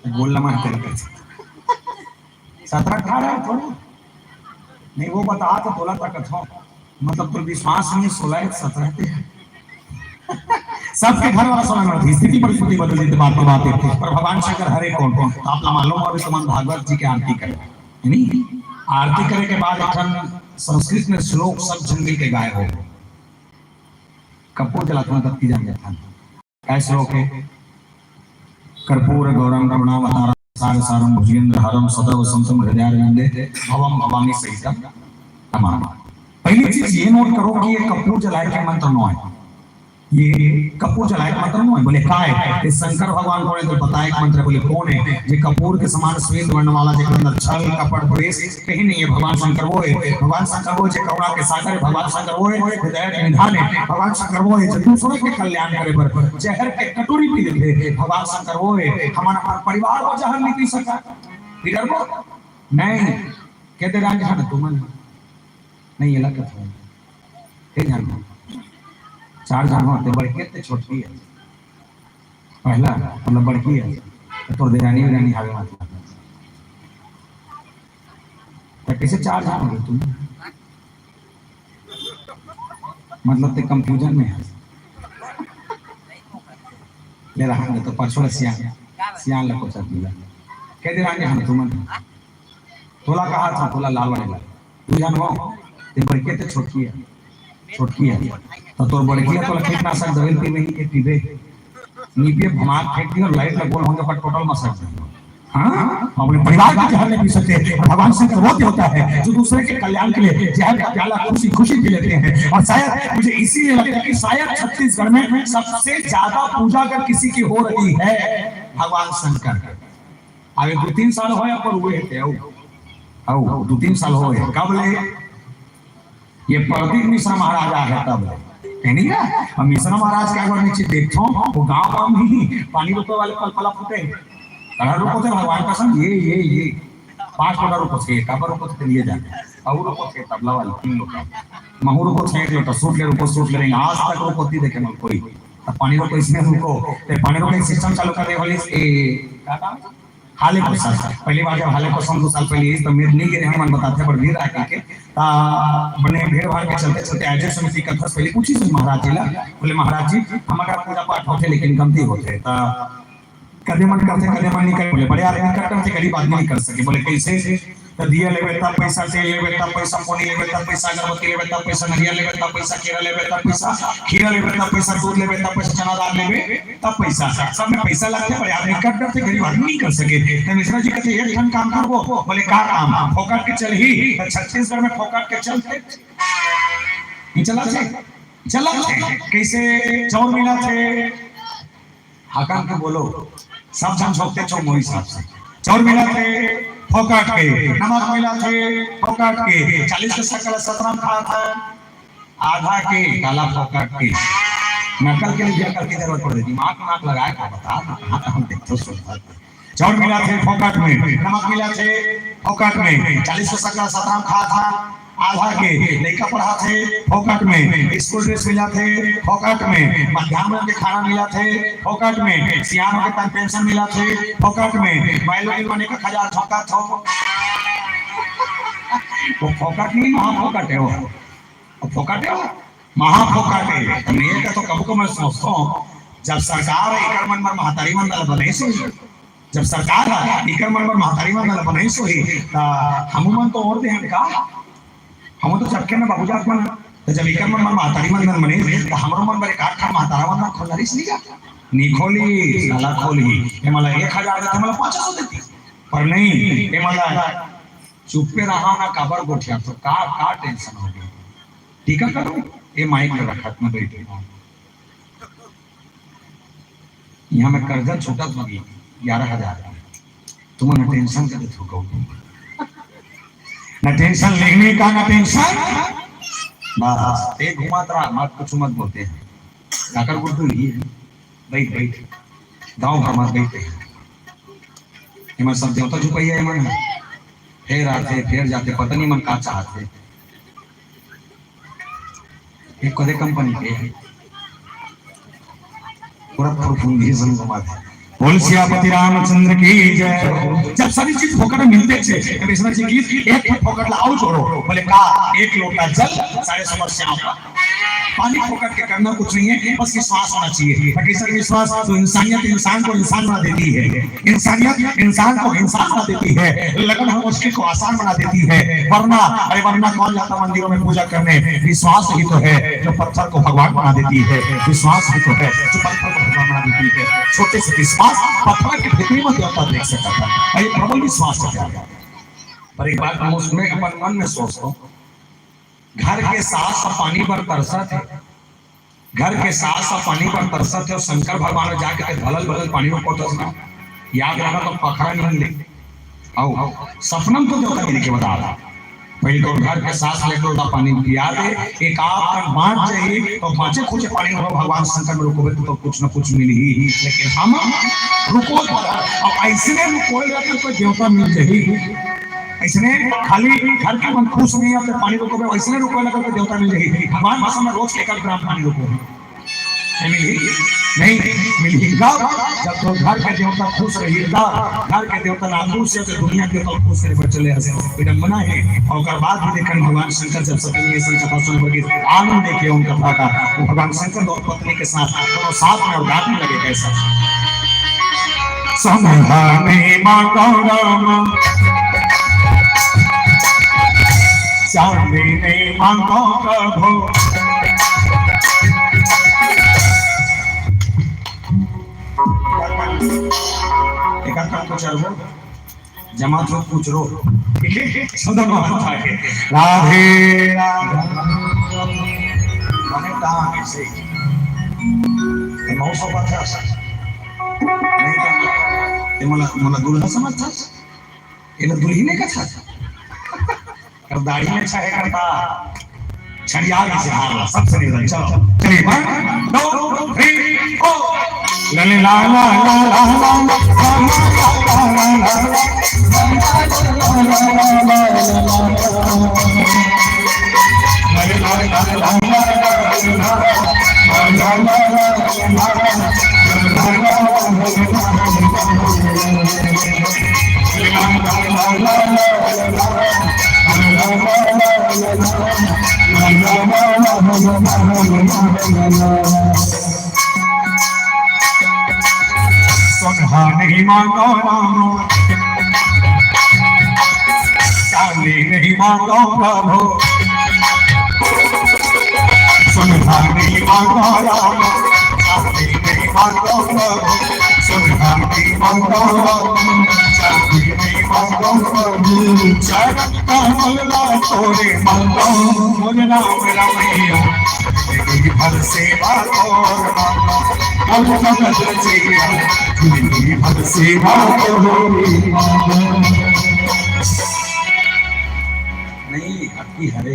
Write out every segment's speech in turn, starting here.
गोल लम्हा करके 17-18 थोड़ा नहीं वो बता तो बोला था कथो मतलब तो विश्वास नहीं 16-17 सबके घर वाला समय में स्थिति परिस्थिति बदल देते बात पर बात है पर भगवान शंकर हरे कौन कौन तो आप मालूम और समान भागवत जी की आरती करें नहीं आरती करे के बाद अखन संस्कृत में श्लोक सब जन मिल के गाए हो कपूर जलाता तब जान जाता क्या श्लोक है कर्पूर गौरम रमणावतारम सार सारम भुजेंद्र हरम सदैव संतम हृदयारविंदे भवम भवामी सहितम तमाम पहली चीज ये नोट करो कि ये कपूर जलाए के मंत्र नो है ये कपूर जलाए का मंत्र नहीं बोले का है शंकर भगवान को तो बताए मंत्र बोले कौन है ये कपूर के समान श्वेत वर्ण वाला जो अंदर छल कपट द्वेष कहीं नहीं है भगवान शंकर वो है भगवान शंकर वो जो करुणा के सागर है भगवान शंकर वो है हृदय के निधान है भगवान शंकर वो है जो दूसरों के कल्याण करे पर जहर के कटोरी पी लेते भगवान शंकर वो है हमारा परिवार को जहर नहीं पी सका फिर वो नहीं कहते राज तुम नहीं ये लगा था जानना 4 जानवर होते बड़की है छोटी है पहला मतलब बड़की है तो देरानी वीरानी आगे मतलब तो कैसे 4 जानवर तुम मतलब ते कंफ्यूजन में है ले रहा है तो पछोड़ा सियान लको चला कह दे रहा हम तुम तोला कहा था तोला लाल वाले तू जानवर ते बड़की है छोटी है तो तोर बड़की तो कीटनाशक दवाई पीवे ही पीवे नीपे भमाक फेंक दी और लाइट लगोल होंगे पर टोटल मसाज हाँ अपने परिवार का जहर नहीं पी सकते भगवान से वो होता है जो दूसरे के कल्याण के लिए जहर का प्याला खुशी खुशी पी लेते हैं और शायद मुझे इसीलिए लगता है कि शायद छत्तीसगढ़ में सबसे ज्यादा पूजा अगर किसी की हो रही है भगवान शंकर आगे 2-3 साल हो पर हुए थे 2-3 साल हो कब ले ये प्रदीप मिश्रा महाराजा है तब नहीं है मिश्रा महाराज का अगर नीचे देखो वो गांव में ही पानी रुपए वाले पलपला फूटे कड़ा रुको थे भगवान का संग ये 5 लोटा रुको थे काबर रुको थे लिए जाते और रुको थे तबला वाले 3 लोटा महू रुको थे 1 लोटा सूट ले रहेंगे आज तक रुको थी देखे ना कोई पानी रुको इसमें रुको पानी रुको सिस्टम चालू कर रहे वाले हाले को साल पहली बार जब हाले को 2 साल पहले तो मेरे नहीं गिरे हम बताते पर भीड़ आके के बने भीड़ भाड़ के चलते चलते आयोजक समिति का था पहले पूछी थी महाराज जी ला बोले महाराज जी हमारा पूजा पाठ होते लेकिन कमती होते कदे मन नहीं करे बोले बड़े आदमी करते थे गरीब आदमी नहीं कर सके बोले कैसे तो दिया लेवे तब पैसा से लेवे तब पैसा पोनी लेवे तब पैसा अगरबत्ती लेवे तब पैसा नरियल लेवे तब पैसा केरा लेवे तब पैसा खीरा लेवे तब पैसा दूध लेवे तब पैसा चना दाल लेवे तब पैसा सब में पैसा लगते बड़े आदमी कर थे गरीब आदमी नहीं कर सके तो मिश्रा जी कहते एक ठन काम करबो बोले का काम फोकट के चल ही छत्तीसगढ़ में फोकट के चलते नहीं चला कैसे चौर मिला थे हाकन के बोलो सब जन छोकते चौ मोही साहब से चौर मिला थे फोकट के नमक मिला थे फोकट के 40 के सकल 17 खाया था आधा के काला फोकट के नकल के लिए करके जरूरत पड़ देती दिमाग लगाए का बता कहां हम देखते सुनता चौर मिला थे फोकट में नमक मिला थे फोकट में 40 के सकल 17 खाया था आधा के लड़का पढ़ा थे फोकट में स्कूल ड्रेस मिला थे फोकट में मध्याह्न के खाना मिला थे फोकट में सियानों के तन पेंशन मिला थे फोकट में बैलों बने का 1000 ठोका था वो फोकट नहीं महाफोकट है वो फोकट है महाफोकट है मैं का तो कब को मैं सोचता हूं जब सरकार एकर मन में महतारी मंडल बने सो जब सरकार एकर मन में महतारी मंडल बने सो ही हम मन तो और दे का हम तो चक्के में बाबूजात मन तो जब एकर मन महतारी मंडल बने तो हमरो मन बरे काट खा महतारा मंडल खोलरिस नहीं खोली साला खोली ए मला 1000 देते मला 500 देती पर नहीं ए मला चुप पे रहा ना काबर गोठिया तो का टेंशन हो गया ठीक है करो ये माइक में रखा मैं बैठे यहाँ में कर्जा छोटा तो 11,000 तुम्हें टेंशन का देखो कहूँ न टेंशन लेने का न टेंशन बस एक घुमात रहा मत कुछ मत बोलते हैं काकर गुड्डू ही है बैठ गाँव भर मत बैठते हैं मन सब देवता झुकैया मन फिर आते फिर जाते पता नहीं मन का चाहते एक कदे कंपनी के पूरा फुरफुंदी समझ बोल सियापति रामचंद्र की जय। जब सभी चीज फोकट मिलते थे कृष्ण जी की एक फोकट लाओ छोड़ो, बोले का एक लोटा जल सारे समस्याओं का पानी फोकट के करना कुछ नहीं है, बस विश्वास होना चाहिए। कृष्ण विश्वास तो इंसानियत इंसान को इंसान बना देती है, इंसानियत इंसान को इंसान बना देती है, लगन हम मुश्किल को आसान बना देती है। वरना अरे वरना कौन जाता मंदिरों में पूजा करने? विश्वास ही तो है जो पत्थर को भगवान बना देती है, विश्वास ही तो है जो पत्थर को भगवान बना देती है। छोटे से विश्वास पत्थर के भीतरी में देवता देख सकता था। ये प्रबल विश्वास है। पर एक बात हम उसमें अपन मन में सोचो, घर के साथ पानी पर तरसा थे, घर के साथ पानी पर तरसा थे और शंकर भगवान ने जाके भलल भलल पानी में पोतसना याद रखा तो पखरा नहीं मिले। आओ सपनम तो देवता मिल के बता रहा पहले तो घर के साथ लेकर उड़ा पानी पिया दे, एक आप बांट जाइए तो बाँचे कुछ पानी हो भगवान शंकर में रुकोगे तो कुछ ना कुछ मिल ही। लेकिन हम रुको और ऐसे रुको कोई देवता मिल जाएगी, ऐसने खाली घर के मन खुश नहीं है पानी रुको ऐसने रुको लगा तो देवता मिल जाएगी। भगवान भाषा में रोज 1 ग्राम पानी रुको नहीं मिलेगा। जब तो घर के देवता खुश रहिएगा, घर के देवता ना खुश है तो दुनिया के तो खुश रहे चले हंसे विडंबना है। और बाद भी देखकर भगवान शंकर जब सपने कथा सुन बगे आनंद देखे उनका कथा का, वो भगवान शंकर दो पत्नी के साथ दोनों साथ में उदाहरण लगे कैसा समझाने मांगो चांदी ने मांगो प्रभु एक काम कुछ रो जमा तो कुछ रो सदा मानता है राधे राधा मैंने कहा ऐसे मौसम अच्छा नहीं ये मला दुल्हा समझता ये दुल्ही ने का था और दाढ़ी में अच्छा है करता छड़िया से हारला सबसे निधन। चलो चलिए 1 2 3 ओ ला ला ला ला सुनहा नहीं मांगो चांदी नहीं मांगो प्रभु, सुनहा नहीं मांगो चांदी नहीं मांगो प्रभु, सुनहा नहीं मांगो चांदी नहीं मांगो प्रभु। जगत का मलबा तोरे मांगो मुझे नाम रमैया जिंदगी भर सेवा और मांगो अब भगत रचैया जिंदगी भर सेवा नहीं हकी हरे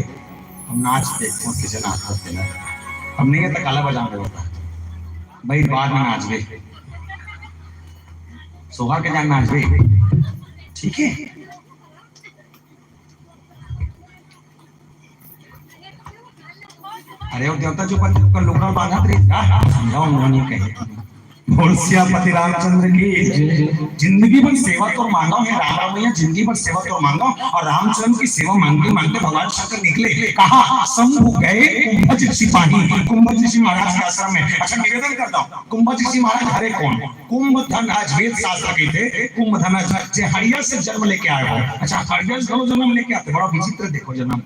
हम नाच देखते हैं किसी नाच करते ना हम नहीं है तो काला बजा रहे होता भाई बाद में नाच गए सोहा के जान नाच गए ठीक है। अरे वो देवता जो पर लुकड़ा बांधा थे समझाओ उन्होंने कहे बोल सियापति रामचंद्र की जिंदगी भर सेवा तो मांगा है राम रामैया जिंदगी भर सेवा तो मांगा और रामचंद्र की सेवा मांगते मांगते भगवान शंकर निकले कहा शंभु गए कुंभज ऋषि कुंभज ऋषि महाराज के आश्रम में। अच्छा निवेदन करता हूँ कुंभज ऋषि महाराज हरे कौन कुंभ धन आज वेद शास्त्र के थे कुंभ धन जे हरियर से जन्म लेके आए हो। अच्छा हरियर से जन्म लेके आते बड़ा विचित्र देखो जन्म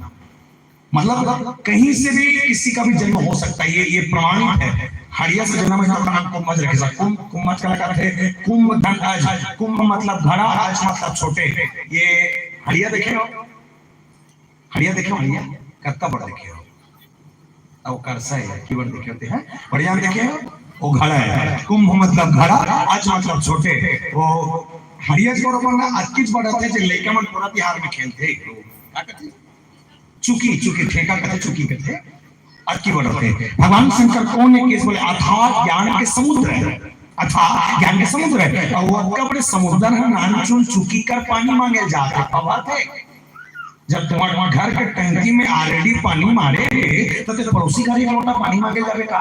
मतलब कहीं से भी किसी का भी जन्म हो सकता है ये प्रमाणित है। हरिया से जन्म है का नाम कुंभज रखे सा कुंभज का लगा थे कुंभ धन आज कुंभ मतलब घड़ा आज मतलब छोटे ये हरिया देखे हो हरिया कत्ता बड़ा देखे हो अब करसा है कीवर्ड देखे होते हैं बढ़िया देखे हो वो घड़ा है कुंभ मतलब घड़ा आज मतलब छोटे वो हरिया को ना आज किस बड़ा थे जो लेके मन पूरा बिहार में खेलते क्या कहते चुकी ठेका कहते चुकी कहते अटकी बड़ होते भगवान शंकर कौन है केस बोले अथाह ज्ञान के समुद्र है अथाह ज्ञान के समुद्र है और वो बड़े समुद्र है नान चुन चुकी कर पानी मांगे जाते पवा थे जब तुम्हारे घर के टंकी में ऑलरेडी पानी मारे तो पड़ोसी घर एक लोटा पानी मांगे जावे का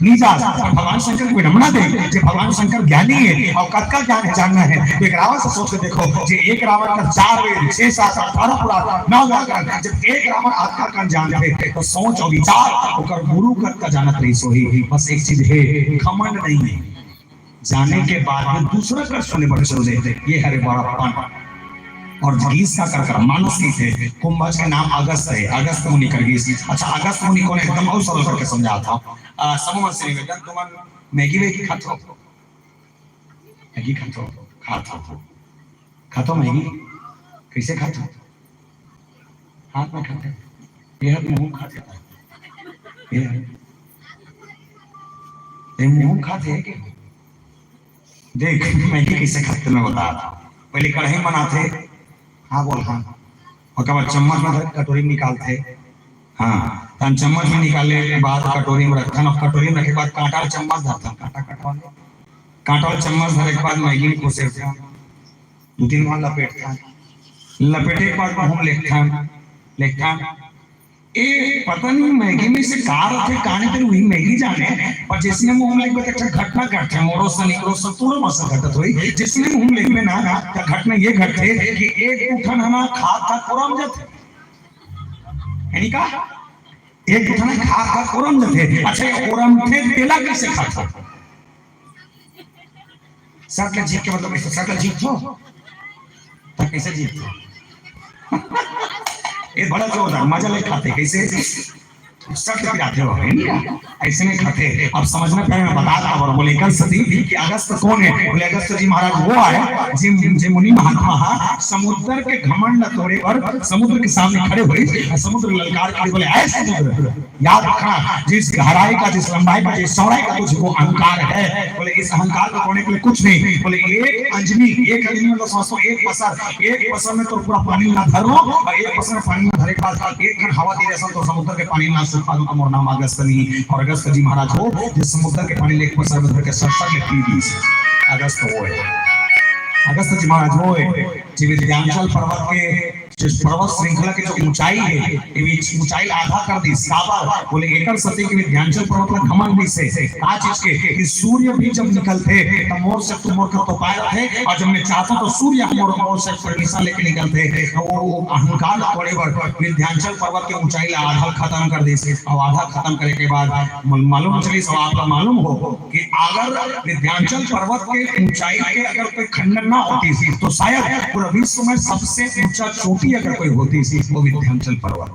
नहीं जा सकता। भगवान शंकर की विडंबना देख जे भगवान शंकर ज्ञानी है और कद का ज्ञान है जानना है। एक रावण से सोच के देखो जे एक रावण का 4 वेद 6 7 18 पुराण 9 व्याकरण जब एक रावण आत्मा का जानते तो सोच और विचार और गुरु कद का जानत रही सोही। बस एक चीज है घमंड नहीं है, जाने के बाद में दूसरा कर सुने बड़े चल देते ये हरे बड़प्पन और गीस का कर मानस की थे। कुंभज का नाम अगस्त है, अगस्त मुनि कर गीस। अच्छा अगस्त मुनि कौन एकदम और सरल करके समझा था। समूह से निवेदन तुम मैगी वेगी खातो, मैगी खातो खातो खातो मैगी कैसे खातो? हाथ में खाते, ये हाथ मुंह खाते, ये मुंह खाते है कि देख मैगी कैसे खाते मैं बता रहा। पहले कढ़ाई बनाते, हाँ बोल हाँ, और कब चम्मच में कटोरी में निकालते, हाँ तन चम्मच में निकालने के बाद कटोरी में रखता, और कटोरी में रखे के बाद कांटा चम्मच धरता, कांटा चम्मच धरे के बाद मैगी में घुसेरता, 2-3 बार लपेटता, लपेटे के बाद हम लेखता ए पता नहीं मैगी में से कार थे काने तेरे वही मैगी जाने पर जिसने मुंह में एक घटना घटते मोरो से निकलो सब पूरा मसा घटत हुई जिसने मुंह में ना घटना ये घटते कि एक उठन हना खा कोरम जथे यानी का एक उठन खा कोरम जथे। अच्छा ये कोरम थे तेला कैसे खाता? सकल जीत के मतलब ऐसे सकल जीत हो तो कैसे जीत हो? ये बड़ा जोरदार मजा ले खाते कैसे सख्त पिलाते हो ऐसे नहीं खाते। अब समझना पहले मैं बता रहा हूँ। बोले सती कि अगस्त कौन है? बोले अगस्त जी महाराज वो आए जिन मुनि महात्मा हा समुद्र के घमंड तोड़े पर समुद्र के सामने खड़े हुए समुद्र ललकार के बोले ऐ समुद्र याद रखना जिस गहराई का जिस लंबाई का जिस चौड़ाई का तुझको अहंकार है। बोले इस अहंकार को तोड़ने के लिए कुछ नहीं। बोले एक अंजनी मतलब समझो एक पसर में तो पूरा पानी ना धर लो और एक पसर में पानी में धरे के बाद एक घंटा हवा दे रहा तो समुद्र के पानी ना पादों का मोर नाम अगस्त नहीं। और अगस्त जी महाराज हो जिस समुद्र के पानी लेके पसर में धर के सरसर में पी दी अगस्त वो है। अगस्त जी महाराज वो है जी विंध्याचल पर्वत के जिस पर्वत श्रृंखला की जो ऊंचाई है ये ऊंचाई आधा कर दी साबर। बोले एकड़ सती के विंध्याचल पर्वत का घमंड भी से आज इसके कि सूर्य भी जब निकलते तो मोर से तुम मोर का तो पाए थे और जब मैं चाहता तो सूर्य मोर से परमिशन लेके निकलते तो वो अहंकार थोड़े बार विंध्याचल पर्वत की ऊंचाई आधा खत्म कर दी और आधा खत्म करने के बाद मालूम चली सब आपका मालूम हो कि अगर विंध्याचल पर्वत के ऊंचाई के अगर कोई खंडन ना होती थी तो शायद पूरा विश्व में सबसे ऊंचा चोटी अगर कोई होती थी वो विंध्याचल पर्वत।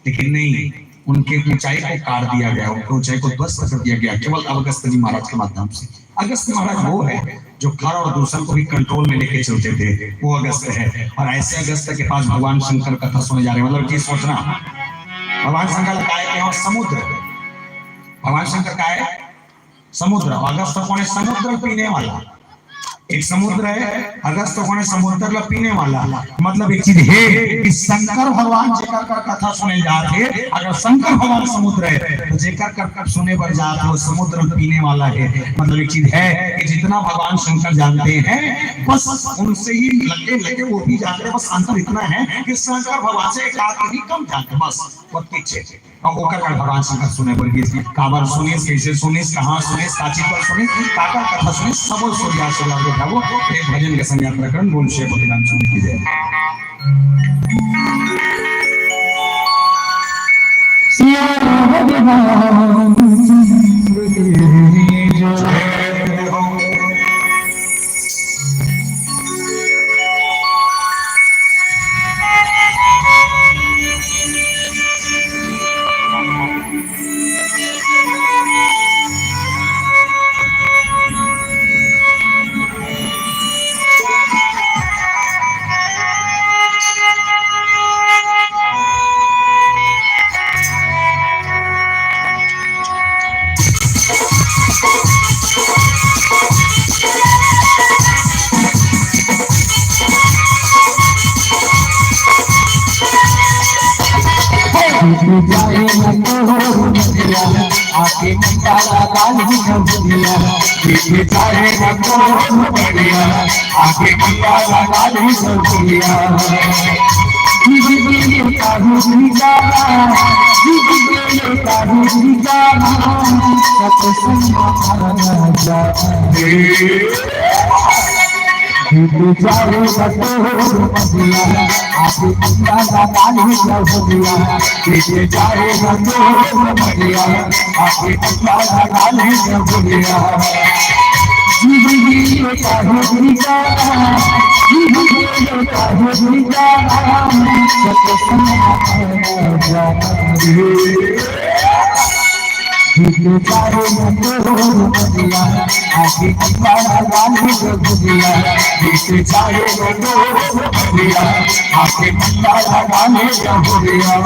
लेकिन नहीं उनके ऊंचाई को काट दिया गया, उनके ऊंचाई को ध्वस्त कर दिया गया केवल अगस्त जी महाराज के माध्यम से। अगस्त महाराज वो है जो खर और दूसर को भी कंट्रोल में लेके चलते थे, वो अगस्त है। और ऐसे अगस्त के पास भगवान शंकर कथा सुने जा रहे हैं। मतलब चीज सोचना भगवान शंकर का है समुद्र, भगवान शंकर का है समुद्र। अगस्त कौन है? समुद्र पीने वाला एक समुद्र है। अगस्त कौन है? समुद्र पीने वाला। मतलब एक चीज है कि शंकर भगवान जेकर कर कथा सुने जाते अगर शंकर भगवान समुद्र है तो जेकर कर सुने पर जाते वो समुद्र पीने वाला है। मतलब एक चीज है कि जितना भगवान शंकर जानते हैं बस उनसे ही लगे वो भी जानते हैं। बस अंतर इतना है कि शंकर भगवान से एक आदमी कम जानते बस वो पीछे और ओकर का भगवान शंकर सुने पर गए काबर सुने कैसे सुने कहां सुने साची पर सुने काकर कथा सुने सब सूर्या सूर्या वो एक भजन के संग यात्रा करन बोल शेख भगवान सुने की जय। सिया भगवान आगे मंडाला गाली नदिया पीछे चाहे बढ़िया आगे मंडाला गाली नदिया जाओ बटोर मदिया आके बंदा डाली जहुरिया पीछे जाओ बटोर मदिया आके बंदा डाली जहुरिया जिंदगी का हुरिया जिंदगी का हुरिया सत्संग पीछे जाओ बटोर मदिया आके बंदा डाली जहुरिया पीछे जाओ बटोर मदिया आके बंदा डाली जहुरिया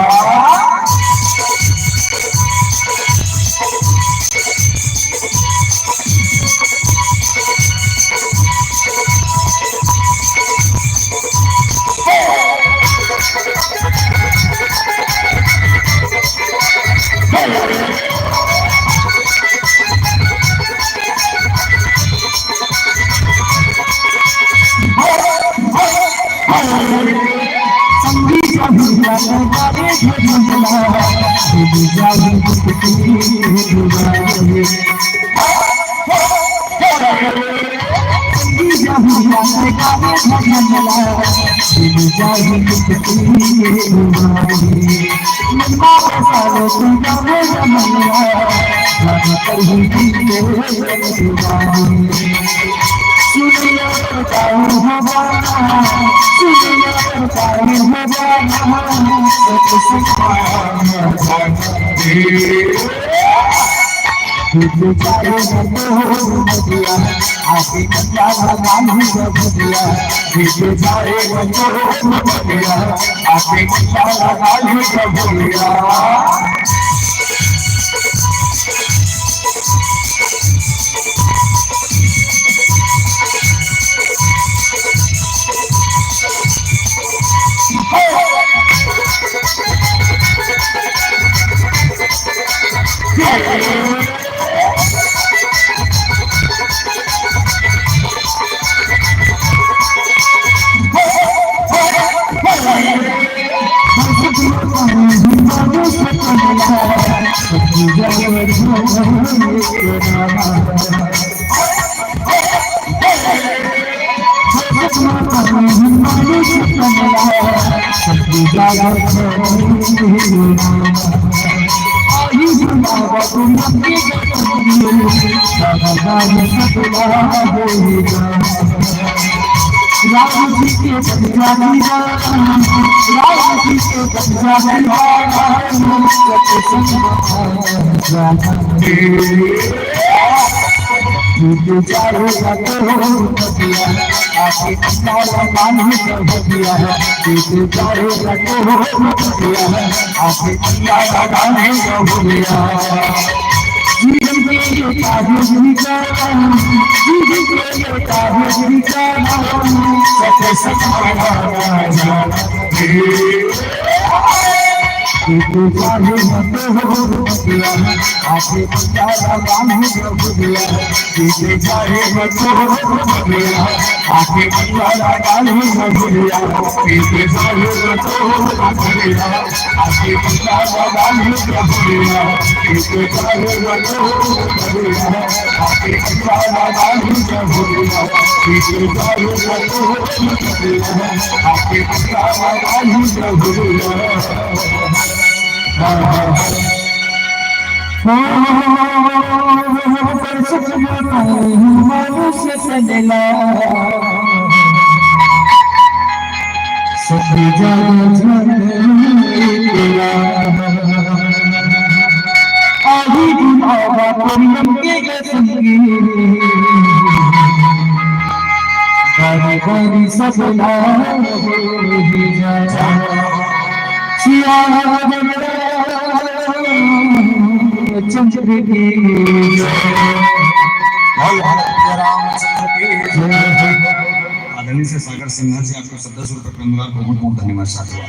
आदरणीय से सागर सिन्हा जी आपको 1700 रुपये का अनुदान बहुत बहुत धन्यवाद साथियों।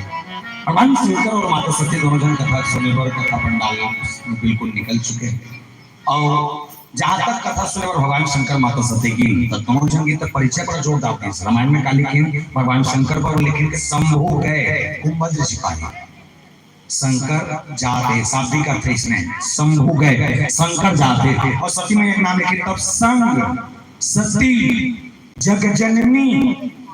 भगवान शंकर और माता सती दोनों जन कथा स्वयंवर कथा पंडाल बिल्कुल निकल चुके हैं और जहां तक कथा सुने और भगवान शंकर माता सती की तो दोनों जन की तो परिचय पर जोर डालते हैं। रामायण में काली लिखिन भगवान शंकर पर लिखिन के शंभु गए कुंभज सिपाही शंकर जाते शाब्दिक अर्थ है इसमें शंभु गए शंकर जाते और सती में एक नाम लिखिन तब संग सती जगजननी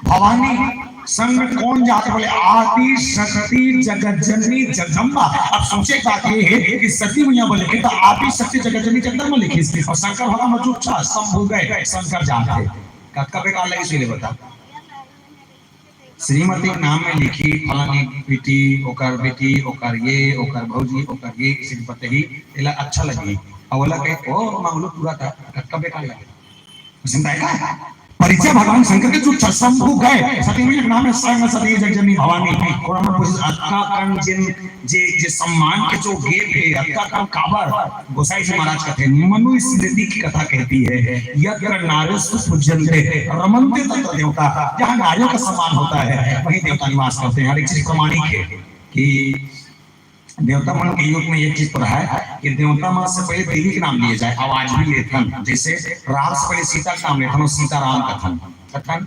भवानी संग में कौन जाते बोले आदि शक्ति जगज्जननी जगदम्बा। अब सोचे बात ये है कि सती मैया बोले कि तो आदि शक्ति जगज्जननी जगदम्बा लिखी और शंकर भला मौजूद था शंभु गए शंकर जाते कब बेकार लगी इसलिए बता श्रीमती के नाम में लिखी फलानी बेटी ओकर बेटी ओकर ये ओकर भौजी ओकर ये श्रीपति ही एला अच्छा लगी अवला के ओ मामलो पूरा था कब बेकार लगे समझा है परिचय भगवान शंकर के जो शंभु गए सती में नाम है संग सती जगजननी भवानी और हम पूछ अक्का कण जिन जे सम्मान के जो गेप है अक्का कण काबर गोसाई जी महाराज कहते हैं मनु स्मृति की कथा कहती है यत्र नारस्तु पूज्यन्ते रमन्ते तत्र देवता जहां नारियों का सम्मान होता है वहीं देवता निवास करते हैं। हर एक चीज प्रमाणिक है कि देवता मन के युग में एक चीज पर है कि देवता मन से पहले देवी के नाम लिए जाए आवाज भी लेथन जैसे राम से पहले सीता का नाम लेथन और सीताराम कथन कथन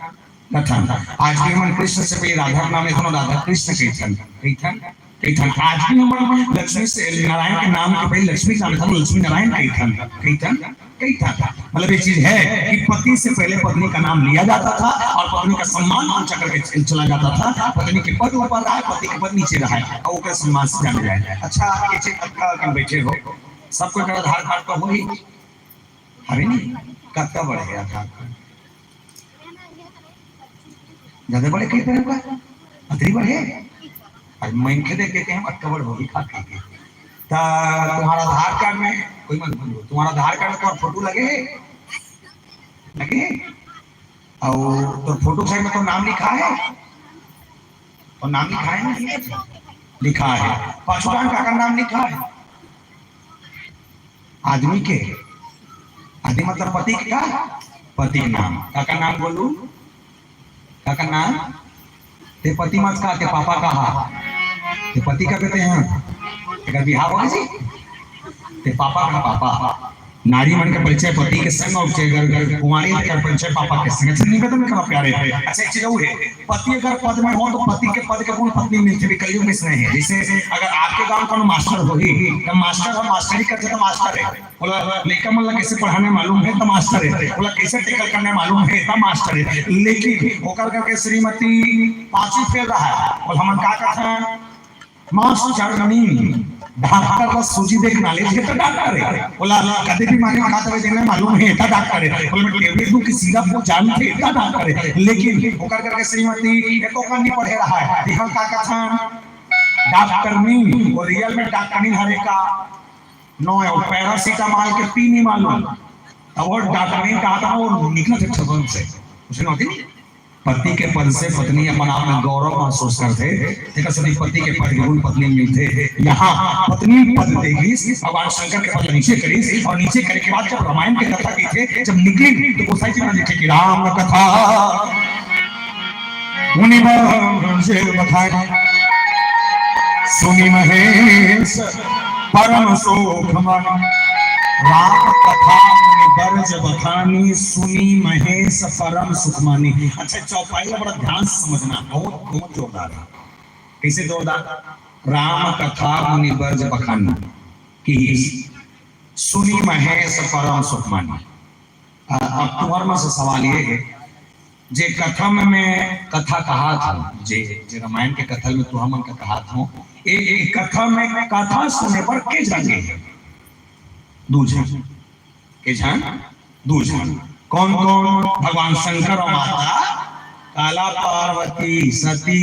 कथन आज भी हम कृष्ण से पहले राधा का नाम लेथन और राधा कृष्ण कहथन कहथन कहथन आज भी हम लक्ष्मी से नारायण के नाम के पहले लक्ष्मी का नाम लेथन लक्ष्मी नारायण कहथन कहथन कहथन मतलब ये चीज है कि पति से पहले पत्नी का नाम लिया जाता था और पत्नी का सम्मान ऊंचा करके चला जाता था। पत्नी के पद ऊपर रहा पति के पद नीचे रहा और उसका सम्मान से जाना जाए। अच्छा ये चीज अक्का बैठे हो सबको आधार कार्ड तो होगी हमें नहीं कत्ता बढ़ गया था ज्यादा बड़े कई तरह का अतरी बढ़े और मैं देख देते हैं अक्का बढ़ होगी खा के तुम्हारा आधार कार्ड में कोई मत बोलो तुम्हारा आधार कार्ड में तुम्हारा फोटो लगे लगे और तो फोटो साइड में तो नाम लिखा है और नाम लिखा है ना लिखा है पासवान का नाम लिखा है आदमी के आदमी मतलब पति का पति के नाम का नाम बोलू का नाम ते पति मत का ते पापा कहा ते पति का कहते हैं अगर बिहार होगा जी ते पापा का पापा नारी मन के परिचय पति के संग और अगर कुंवारी का परिचय पापा के संग अच्छा निवेदन में करना प्यारे थे। अच्छा एक चीज वो है पति अगर पद में हो तो पति के पद के गुण पत्नी में थे कलयुग में नहीं है। जैसे अगर आपके गांव कोनो मास्टर होगी तो मास्टर हम मास्टरी करते तो मास्टर है बोला लेकर मतलब कैसे पढ़ाने मालूम है तो मास्टर है बोला कैसे टेकल करने मालूम है तो मास्टर है। लेकिन होकर करके श्रीमती 5वीं फेल रहा है और हम का कहते मास्टर नहीं डॉक्टर का सूजी देख नॉलेज के तो डॉक्टर है बोला कभी भी माने खाता हुए देखने मालूम है था डॉक्टर है बोला मैं टेबलेट दूं कि सिरप को जानते था डॉक्टर है। लेकिन होकर करके श्रीमती एको का नहीं पढ़े रहा है दिखा का था डॉक्टर नहीं और रियल में डॉक्टर नहीं हरे का नो है और पैरासीटामोल के पी नहीं मालूम अब वो डॉक्टर नहीं कहा था वो निकला था छपन से उसने होती पति के पद से पत्नी अपन आप में गौरव महसूस करते देखा सभी पति के पद के गुण पत्नी में थे। यहाँ पत्नी पद देगी भगवान शंकर के पद नीचे करी और नीचे करने के बाद जब रामायण की कथा की थे जब निकली तो गोसाई जी ने लिखे कि राम कथा सुनी महेश परम शोक राम कथा बरज बखानी सुनी महेश परम सुखमानी। अच्छा चौपाई का बड़ा ध्यान से समझना बहुत बहुत जोरदार है। कैसे जोरदार राम कथा मुनि बरज बखानी की सुनी महेश परम सुखमानी। अब तुम्हारे में से सवाल ये है जे कथा में कथा कहा था जे रामायण के कथा में तुम का कहा था एक कथा में कथा सुने पर के जाने दूजन के जान दूजन कौन कौन भगवान शंकर और माता काला पार्वती सती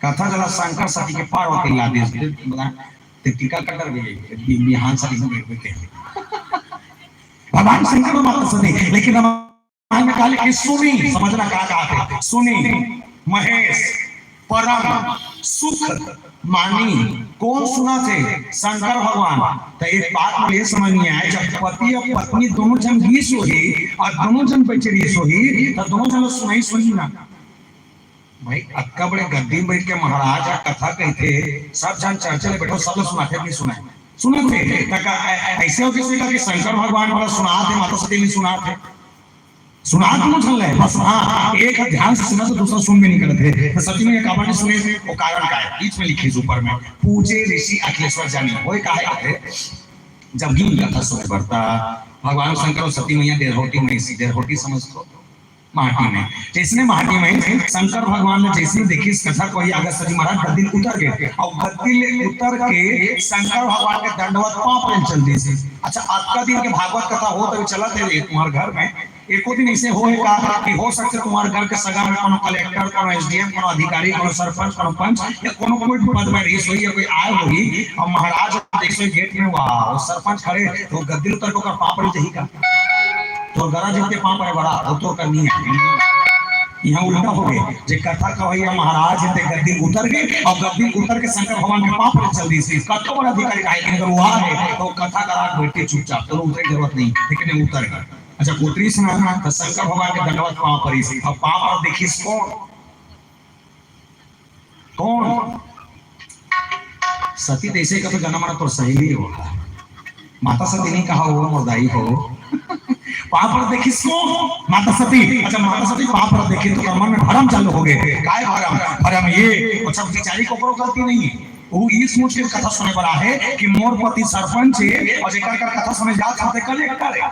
कथा जला शंकर सती के पार्वती लादे ते टीका कटर भी बिहान सती के भगवान शंकर और माता सती। लेकिन हम में काले की सुनी समझना कहा थे सुनी महेश परम सुख मानी कौन सुना थे शंकर भगवान। तो एक बात मुझे समझ नहीं आया जब पति और पत्नी दोनों जन भी सोही और दोनों जन बेचारी सोही तो दोनों जन सुनाई सुनी ना भाई अक्का बड़े गद्दी बैठ के महाराज कथा कहते सब जन चर्चा में बैठो सब लोग सुनाते नहीं सुनाए सुने थे ऐसे हो किसी का कि शंकर भगवान वाला सुना थे, माता सती ने सुना थे, सुना तो चल रहे बस। हाँ, एक ध्यान से सुना तो दूसरा सुन भी नहीं करते। तो सती में एक कहानी सुने थे, वो कारण का है बीच में लिखी ऊपर में, पूजे ऋषि अखिलेश्वर जानी, वो कहा थे जब गिन कथा सुने बढ़ता भगवान शंकर और सती मैया देरहोटी में, इसी देरहोटी समझ को माटी में, जिसने माटी में शंकर भगवान ने जैसे देखी इस कथा को, अगर सजी महाराज गद्दिल उतर गए और गद्दिल उतर के शंकर भगवान के दंडवत पाप में चल दी। अच्छा, आज का दिन के भागवत कथा हो तो चला थे तुम्हारे घर में, एको दिन ऐसे हो कि हो सकते तुम्हारे घर के सगा में कोनो कलेक्टर, कोनो एसडीएम, कोनो अधिकारी, कोनो सरपंच, कोनो पंच या कोनो कोई पद में रही सोई या कोई आए होगी और महाराज देखो गेट में वाह सरपंच खड़े तो गद्दिल उतर को कर पाप रही जही का तो गरा जिनके पाप है बड़ा वो तो करनी है। यहाँ उल्टा हो गए, जे कथा का भैया महाराज ते गद्दिल उतर गए और गद्दिल उतर के शंकर भगवान के पाप पर चल दी सी कतो बड़ा अधिकारी का है, अगर वो आ है तो कथा का रात बैठे चुपचाप, तो उतरे जरूरत नहीं, लेकिन उतर गए। अच्छा, पुत्री सुना तो शंकर भगवान के दंडवत पांव परी से, अब पांव पर देखिए कौन सती देसे का तो जन्म तो सहेली होगा, माता सती नहीं कहा हो मुर्दाई हो पाप पर देखी माता सती। अच्छा, माता सती पाप पर देखी तो मन में भरम चालू हो गए, काय भरम भरम ये अच्छा बेचारी को कोई गलती नहीं है, वो इस सोच के कथा सुने वाला है कि मोर पति सरपंच है और जेकर का कथा सुने जात होते कलेक्टर है,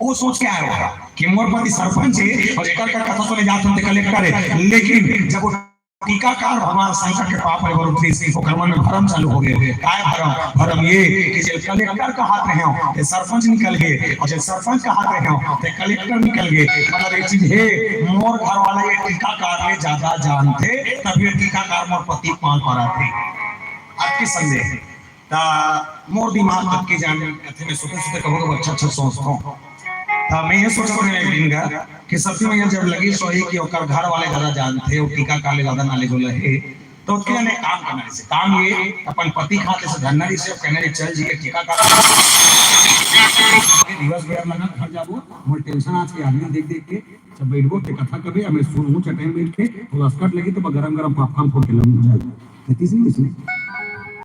वो सोच के आया होगा कि मोर पति सरपंच है और जेकर का कथा सुने जात होते कलेक्टर है, लेकिन जब टीकाकार भगवान शंकर के पाप में उतरी सी ओकर मन में भरम चालू हो गए, काय भरम भरम ये कि जे कलेक्टर का हाथ रहे हो ते सरपंच निकल गए और जे सरपंच का हाथ रहे हो ते कलेक्टर निकल गए। मतलब एक चीज है, मोर घर वाला ये टीकाकार में ज्यादा जानते तब ये टीकाकार मोर पति पाल पड़ा थे। आपके संदेह ता मोर दिमाग तक के जान में सोते सोते कहोगे अच्छा अच्छा सोचो मैं ये सोच रहा हूँ कि सती मैया जब लगी सोई कि ओकर घर वाले ज्यादा जानते हो टीका काले ज्यादा नॉलेज होला है, तो उसके लिए काम करना है, काम ये अपन पति खाते से धरना से कहने चल जी के टीका का दिवस भर लगा घर जाबो मोर टेंशन आज के आदमी देख देख के सब बैठबो के कथा कबे हमें सुनहु चटाई बैठ के और अस्कट लगी तो गरम गरम पॉपकॉर्न फोड़ के लम जाए। खेती से